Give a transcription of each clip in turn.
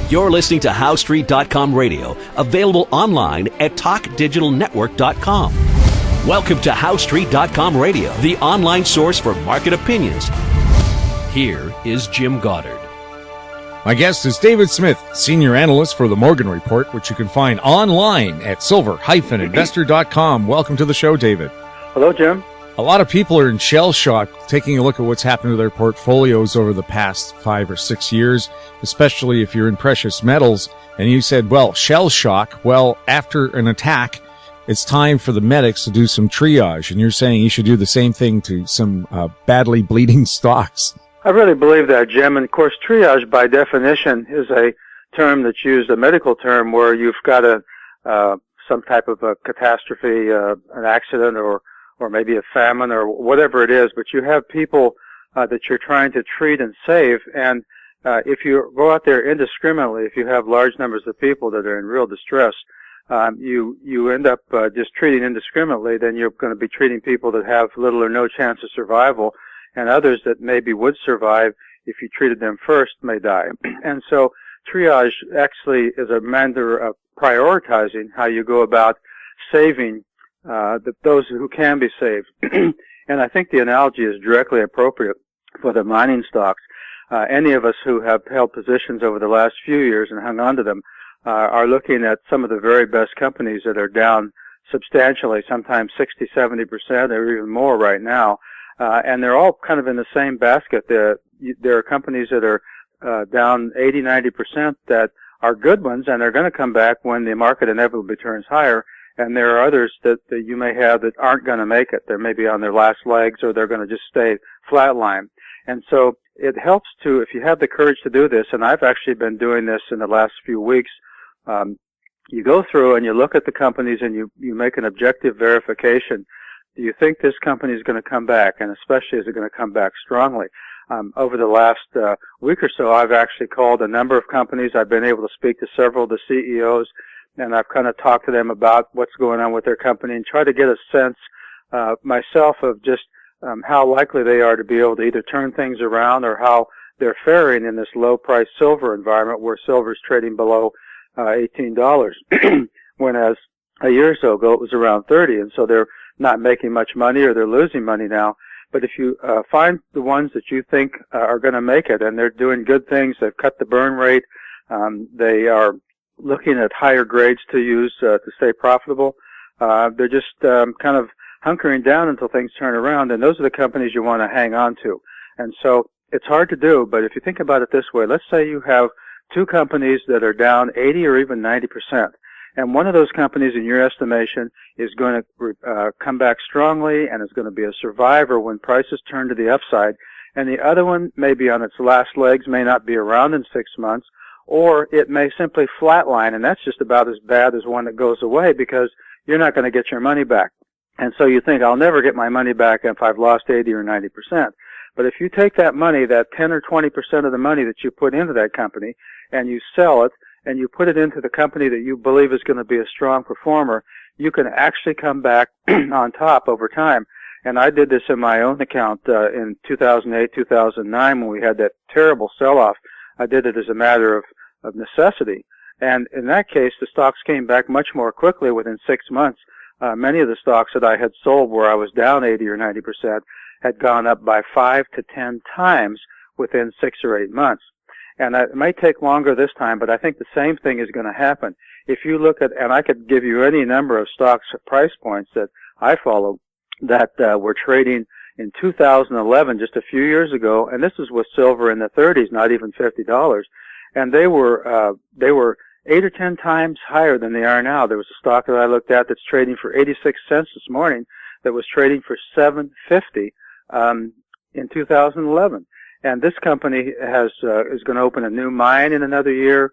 You're listening to HowStreet.com radio, available online at TalkDigitalNetwork.com. Welcome to HowStreet.com radio, the online source for market opinions. Here is Jim Goddard. My guest is David Smith, Senior Analyst for the Morgan Report, which you can find online at silver-investor.com. Welcome to the show, David. Hello, Jim. A lot of people are in shell shock taking a look at what's happened to their portfolios over the past 5 or 6 years, especially if you're in precious metals. And you said, well, shell shock. Well, after an attack, it's time for the medics to do some triage. And you're saying you should do the same thing to some badly bleeding stocks. I really believe that, Jim. And, of course, triage, by definition, is a term that's used, a medical term, where you've got some type of a catastrophe, an accident, or maybe a famine or whatever it is, but you have people that you're trying to treat and save. And if you go out there indiscriminately, if you have large numbers of people that are in real distress, you end up just treating indiscriminately. Then you're going to be treating people that have little or no chance of survival, and others that maybe would survive if you treated them first may die. And so triage actually is a matter of prioritizing how you go about saving those who can be saved. And I think the analogy is directly appropriate for the mining stocks. Any of us who have held positions over the last few years and hung on to them are looking at some of the very best companies that are down substantially, sometimes 60, 70% or even more right now. And they're all kind of in the same basket. There are companies that are down 80, 90% that are good ones, and they're going to come back when the market inevitably turns higher. And there are others that you may have that aren't going to make it. They're maybe on their last legs, or they're going to just stay flatline. And so it helps to, if you have the courage to do this, and I've actually been doing this in the last few weeks, you go through and you look at the companies and you make an objective verification. Do you think this company is going to come back? And especially, is it going to come back strongly? Over the last week or so, I've actually called a number of companies. I've been able to speak to several of the CEOs, and I've kind of talked to them about what's going on with their company and try to get a sense myself of just how likely they are to be able to either turn things around or how they're faring in this low-price silver environment where silver is trading below $18, whereas a year or so ago it was around 30, and so they're not making much money or they're losing money now. But if you find the ones that you think are going to make it, and they're doing good things, they've cut the burn rate, they are looking at higher grades to use to stay profitable. They're just kind of hunkering down until things turn around, and those are the companies you want to hang on to. And so it's hard to do, but if you think about it this way, let's say you have two companies that are down 80 or even 90%, and one of those companies, in your estimation, is going to come back strongly and is going to be a survivor when prices turn to the upside, and the other one may be on its last legs, may not be around in 6 months, or it may simply flatline, and that's just about as bad as one that goes away because you're not going to get your money back. And so you think, I'll never get my money back if I've lost 80 or 90%. But if you take that money, that 10 or 20% of the money that you put into that company, and you sell it, and you put it into the company that you believe is going to be a strong performer, you can actually come back on top over time. And I did this in my own account in 2008, 2009 when we had that terrible sell-off. I did it as a matter of necessity. And in that case, the stocks came back much more quickly within 6 months. Many of the stocks that I had sold where I was down 80 or 90% had gone up by 5 to 10 times within 6 or 8 months. And it may take longer this time, but I think the same thing is going to happen. If you look at, and I could give you any number of stocks price points that I follow that were trading in 2011, just a few years ago, and this is with silver in the 30s, not even $50, and they were 8 or 10 times higher than they are now. There was a stock that I looked at that's trading for 86 cents this morning that was trading for $7.50 in 2011. And this company is going to open a new mine in another year.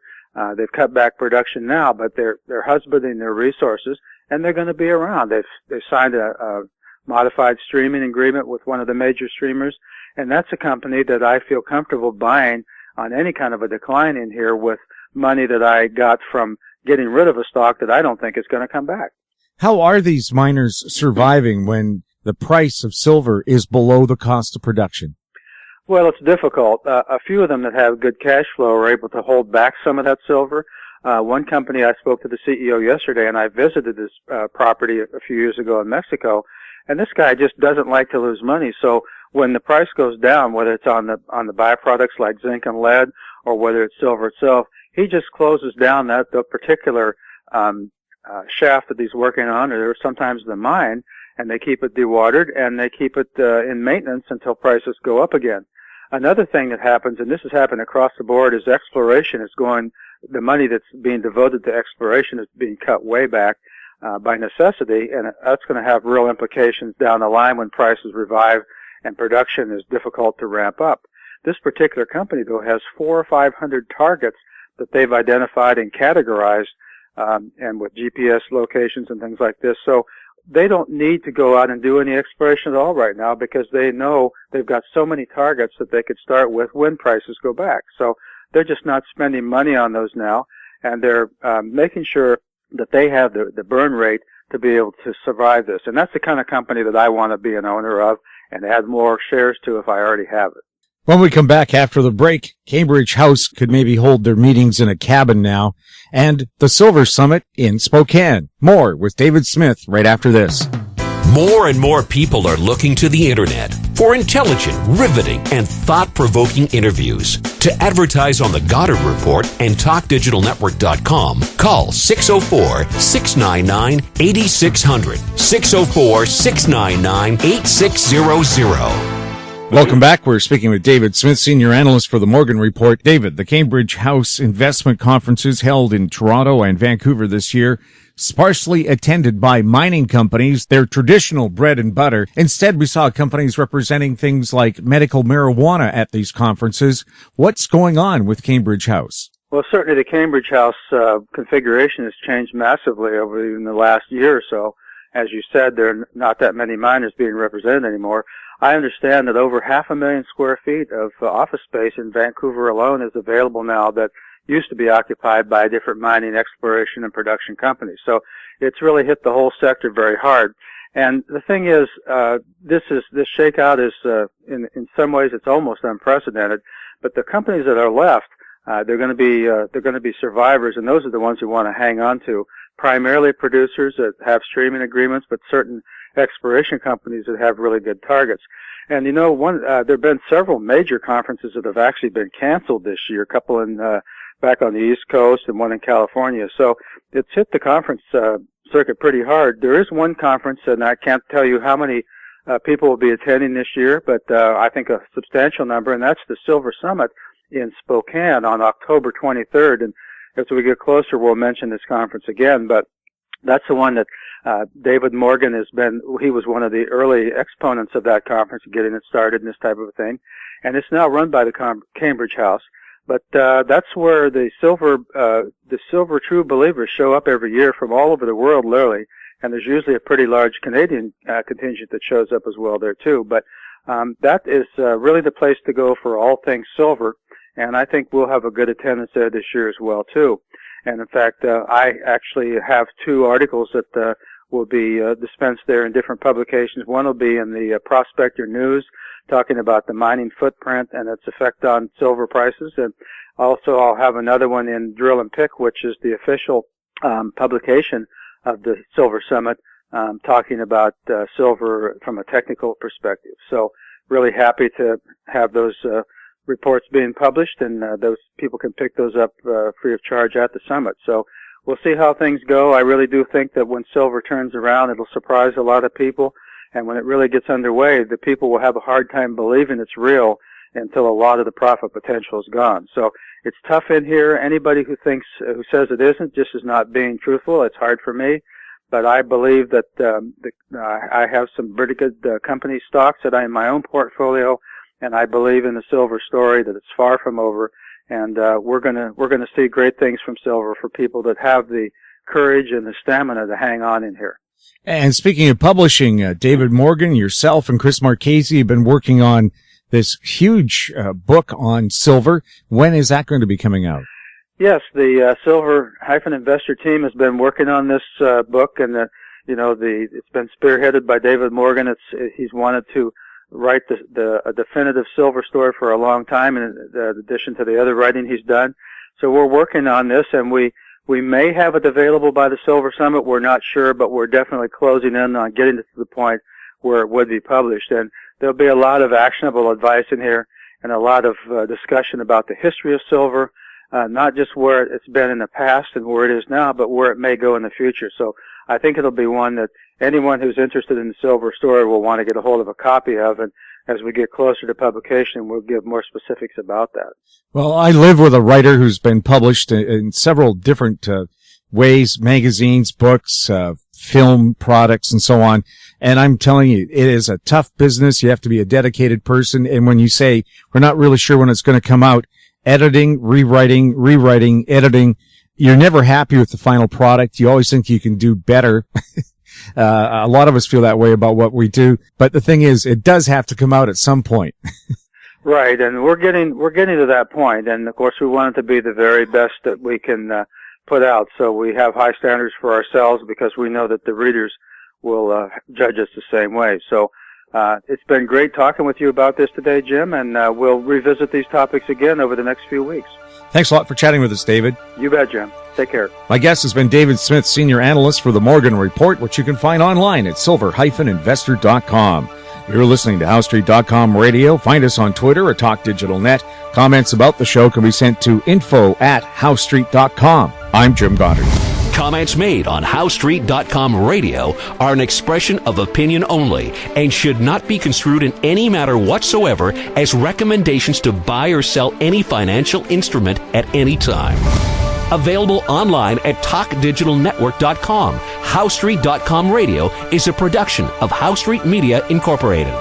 They've cut back production now, but they're husbanding their resources, and they're going to be around. They've signed a modified streaming agreement with one of the major streamers, and that's a company that I feel comfortable buying on any kind of a decline in here with money that I got from getting rid of a stock that I don't think is going to come back. How are these miners surviving when the price of silver is below the cost of production? Well, it's difficult. A few of them that have good cash flow are able to hold back some of that silver. One company, I spoke to the CEO yesterday, and I visited this property a few years ago in Mexico, and this guy just doesn't like to lose money. So when the price goes down, whether it's on the byproducts like zinc and lead, or whether it's silver itself, he just closes down the particular shaft that he's working on, or sometimes the mine, and they keep it dewatered, and they keep it in maintenance until prices go up again. Another thing that happens, and this has happened across the board, is exploration is going, the money that's being devoted to exploration is being cut way back by necessity, and that's going to have real implications down the line when prices revive and production is difficult to ramp up. This particular company, though, has 400 or 500 targets that they've identified and categorized, and with GPS locations and things like this. So they don't need to go out and do any exploration at all right now, because they know they've got so many targets that they could start with when prices go back. So they're just not spending money on those now, and they're making sure that they have the burn rate to be able to survive this. And that's the kind of company that I want to be an owner of and add more shares to if I already have it. When we come back after the break, Cambridge House could maybe hold their meetings in a cabin now, and the Silver Summit in Spokane. More with David Smith right after this. More and more people are looking to the internet for intelligent, riveting, and thought-provoking interviews. To advertise on the Goddard Report and TalkDigitalNetwork.com, call 604-699-8600, 604-699-8600. Welcome back. We're speaking with David Smith, senior analyst for the Morgan Report. David, the Cambridge House investment conferences held in Toronto and Vancouver this year, sparsely attended by mining companies, their traditional bread and butter. Instead, we saw companies representing things like medical marijuana at these conferences. What's going on with Cambridge House? Well, certainly the Cambridge House configuration has changed massively over even the last year or so. As you said, there are not that many miners being represented anymore. I understand that over 500,000 square feet of office space in Vancouver alone is available now that used to be occupied by different mining, exploration, and production companies. So it's really hit the whole sector very hard. And the thing is, this shakeout is, in some ways, it's almost unprecedented. But the companies that are left, they're going to be survivors, and those are the ones we want to hang on to. Primarily producers that have streaming agreements, but certain exploration companies that have really good targets. And there have been several major conferences that have actually been canceled this year. A couple in back on the East Coast and one in California. So it's hit the conference circuit pretty hard. There is one conference, and I can't tell you how many people will be attending this year, but I think a substantial number, and that's the Silver Summit in Spokane on October 23rd. And as we get closer, we'll mention this conference again, but that's the one that David Morgan he was one of the early exponents of that conference, getting it started and this type of a thing. And it's now run by the Cambridge House. But that's where the silver true believers show up every year from all over the world, literally. And there's usually a pretty large Canadian contingent that shows up as well there too. But that is really the place to go for all things silver. And I think we'll have a good attendance there this year as well too. And in fact, I actually have 2 articles that will be dispensed there in different publications. One will be in the Prospector News, talking about the mining footprint and its effect on silver prices. And also I'll have another one in Drill and Pick, which is the official publication of the Silver Summit, talking about silver from a technical perspective. So really happy to have those reports being published, and those people can pick those up free of charge at the summit. So we'll see how things go. I really do think that when silver turns around, it'll surprise a lot of people. And when it really gets underway, the people will have a hard time believing it's real until a lot of the profit potential is gone. So it's tough in here. Anybody who says it isn't, just is not being truthful. It's hard for me. But I believe that I have some pretty good company stocks that I in my own portfolio, and I believe in the silver story, that it's far from over. And we're gonna see great things from silver for people that have the courage and the stamina to hang on in here. And speaking of publishing, David Morgan, yourself, and Chris Marchese have been working on this huge book on silver. When is that going to be coming out? Yes, the Silver-Investor team has been working on this book, and it's been spearheaded by David Morgan. He's wanted to write a definitive silver story for a long time, in addition to the other writing he's done. So we're working on this, and we may have it available by the Silver Summit. We're not sure, but we're definitely closing in on getting it to the point where it would be published. And there'll be a lot of actionable advice in here and a lot of discussion about the history of silver, not just where it's been in the past and where it is now, but where it may go in the future. So I think it'll be one that anyone who's interested in the silver story will want to get a hold of a copy of, and as we get closer to publication, we'll give more specifics about that. Well, I live with a writer who's been published in several different ways, magazines, books, film products, and so on. And I'm telling you, it is a tough business. You have to be a dedicated person. And when you say, we're not really sure when it's going to come out, editing, rewriting, editing, you're never happy with the final product. You always think you can do better. A lot of us feel that way about what we do. But the thing is, it does have to come out at some point. Right, and we're getting to that point. And of course, we want it to be the very best that we can put out. So we have high standards for ourselves because we know that the readers will judge us the same way. So it's been great talking with you about this today, Jim, and we'll revisit these topics again over the next few weeks. Thanks a lot for chatting with us, David. You bet, Jim. Take care. My guest has been David Smith, Senior Analyst for the Morgan Report, which you can find online at silver-investor.com. You're listening to HowStreet.com radio. Find us on Twitter at TalkDigitalNet. Comments about the show can be sent to info@HowStreet.com. I'm Jim Goddard. Comments made on HowStreet.com radio are an expression of opinion only and should not be construed in any matter whatsoever as recommendations to buy or sell any financial instrument at any time. Available online at TalkDigitalNetwork.com. HowStreet.com radio is a production of HowStreet Media Incorporated.